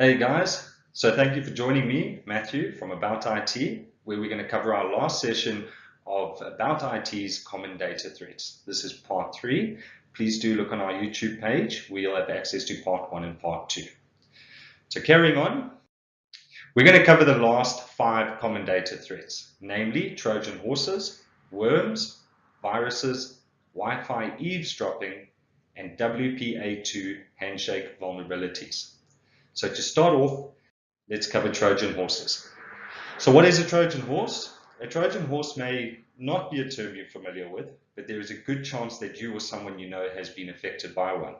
Hey guys, so thank you for joining me, Matthew, from About IT, where we're going to cover our last session of About IT's common data threats. This is part 3. Please do look on our YouTube page where you'll have access to part 1 and part 2. So carrying on, we're going to cover the last 5 common data threats, namely Trojan Horses, worms, viruses, Wi-Fi eavesdropping, and WPA2 Handshake vulnerabilities. So to start off, let's cover Trojan horses. So what is a Trojan horse? A Trojan horse may not be a term you're familiar with, but there is a good chance that you or someone you know has been affected by one.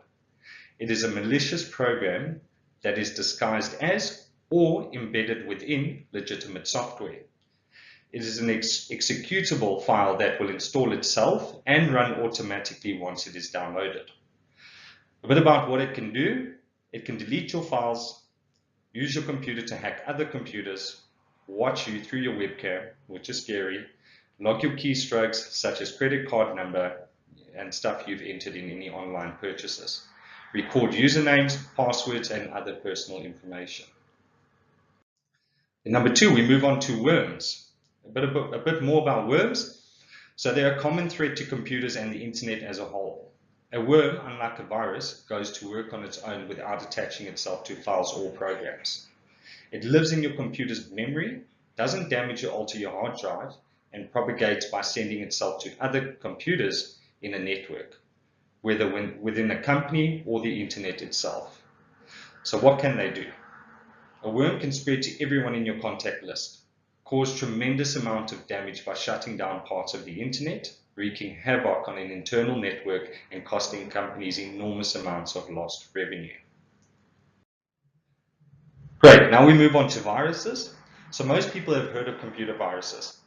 It is a malicious program that is disguised as or embedded within legitimate software. It is an executable file that will install itself and run automatically once it is downloaded. A bit about what it can do. It can delete your files, use your computer to hack other computers, watch you through your webcam, which is scary, log your keystrokes such as credit card number and stuff you've entered in any online purchases, record usernames, passwords, and other personal information. And number 2, we move on to worms. A bit more about worms. So they're a common threat to computers and the internet as a whole. A worm, unlike a virus, goes to work on its own without attaching itself to files or programs. It lives in your computer's memory, doesn't damage or alter your hard drive, and propagates by sending itself to other computers in a network, whether within a company or the internet itself. So what can they do? A worm can spread to everyone in your contact list, cause tremendous amount of damage by shutting down parts of the internet, wreaking havoc on an internal network and costing companies enormous amounts of lost revenue. Great, now we move on to viruses. So most people have heard of computer viruses,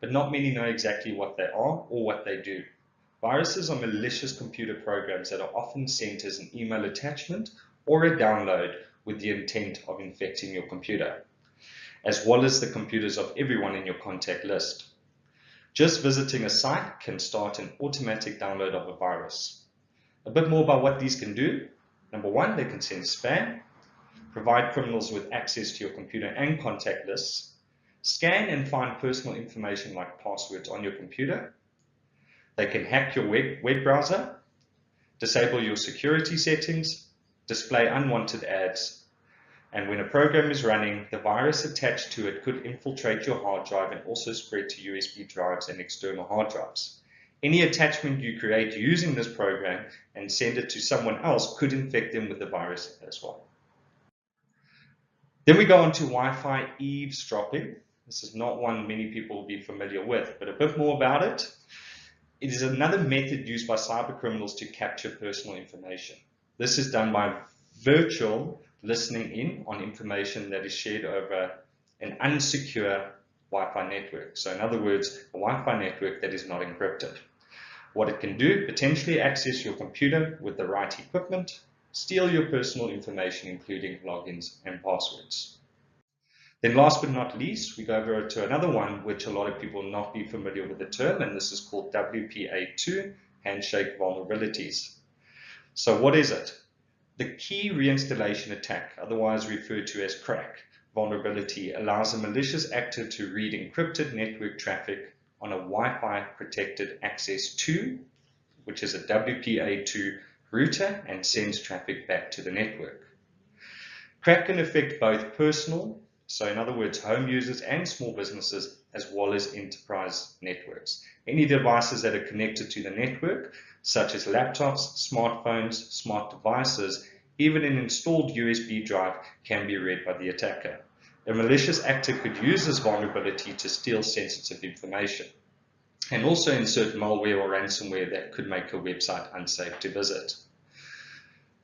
but not many know exactly what they are or what they do. Viruses are malicious computer programs that are often sent as an email attachment or a download with the intent of infecting your computer, as well as the computers of everyone in your contact list. Just visiting a site can start an automatic download of a virus. A bit more about what these can do. Number 1, they can send spam, provide criminals with access to your computer and contact lists, scan and find personal information like passwords on your computer. They can hack your web browser, disable your security settings, display unwanted ads, and when a program is running, the virus attached to it could infiltrate your hard drive and also spread to USB drives and external hard drives. Any attachment you create using this program and send it to someone else could infect them with the virus as well. Then we go on to Wi-Fi eavesdropping. This is not one many people will be familiar with, but a bit more about it. It is another method used by cyber criminals to capture personal information. This is done by virtual listening in on information that is shared over an unsecured Wi-Fi network. So in other words, a Wi-Fi network that is not encrypted. What it can do, potentially access your computer with the right equipment, steal your personal information, including logins and passwords. Then last but not least, we go over to another one which a lot of people will not be familiar with the term, and this is called WPA2, Handshake vulnerabilities. So what is it? The key reinstallation attack, otherwise referred to as crack, vulnerability allows a malicious actor to read encrypted network traffic on a Wi-Fi protected access to, which is a WPA2 router, and sends traffic back to the network. Crack can affect both personal, so in other words, home users and small businesses, as well as enterprise networks. Any devices that are connected to the network, such as laptops, smartphones, smart devices, even an installed USB drive can be read by the attacker. A malicious actor could use this vulnerability to steal sensitive information and also insert malware or ransomware that could make a website unsafe to visit.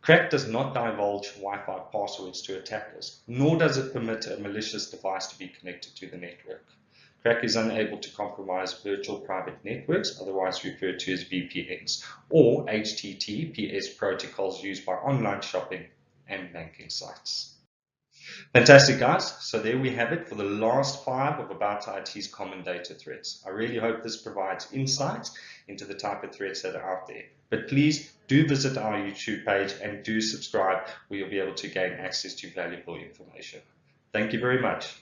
Crack does not divulge Wi-Fi passwords to attackers, nor does it permit a malicious device to be connected to the network. Crack is unable to compromise virtual private networks, otherwise referred to as VPNs, or HTTPS protocols used by online shopping and banking sites. Fantastic, guys. So there we have it for the last 5 of About IT's common data threats. I really hope this provides insight into the type of threats that are out there. But please do visit our YouTube page and do subscribe, where you'll be able to gain access to valuable information. Thank you very much.